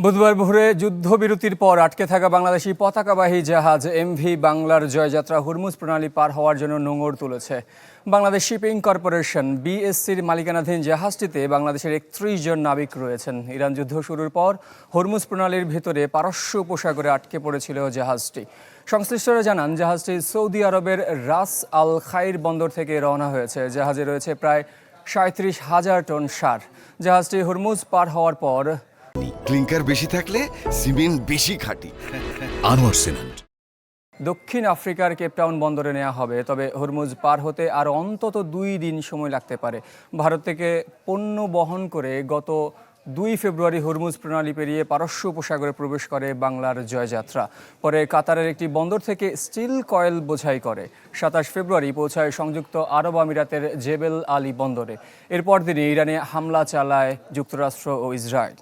বুধবার ভোরে যুদ্ধবিরতির পর আটকে থাকা বাংলাদেশি পতাকাবাহী জাহাজ এমভি বাংলার জয়যাত্রা হুরমুজ প্রণালী পার হওয়ার জন্য নোঙর তুলেছে। বাংলাদেশ শিপিং কর্পোরেশন বিএসসির মালিকানাধীন জাহাজটিতে বাংলাদেশের ৩১ জন নাবিক রয়েছেন। ইরান যুদ্ধ শুরুর পর হুরমুজ প্রণালীর ভেতরে পারস্য উপসাগরে আটকে পড়েছিল জাহাজটি। সংশ্লিষ্টরা জানান, জাহাজটি সৌদি আরবের রাস আল খাইর বন্দর থেকে রওনা হয়েছে। জাহাজে রয়েছে প্রায় ৩৭,০০০ টন সার। জাহাজটি হুরমুজ পার হওয়ার পর ক্লিংকার বেশি থাকলে সিমেন্ট বেশি খাঁটি। আনোয়ার সিমেন্ট। দক্ষিণ আফ্রিকার কেপটাউন বন্দরে নেওয়া হবে, তবে হরমুজ পার হতে আর অন্তত 2 দিন সময় লাগতে পারে। ভারত থেকে পণ্য বহন করে গত 2 ফেব্রুয়ারি হরমুজ প্রণালী পেরিয়ে পারস্য উপসাগরে প্রবেশ করে বাংলার জয়যাত্রা। পরে কাতারের একটি বন্দর থেকে স্টিল কয়েল বোঝাই করে 27 ফেব্রুয়ারি পৌঁছায় সংযুক্ত আরব আমিরাতের জেবেল আলী বন্দরে। এরপর দিনই ইরানে হামলা চালায় যুক্তরাষ্ট্র ও ইসরায়েল।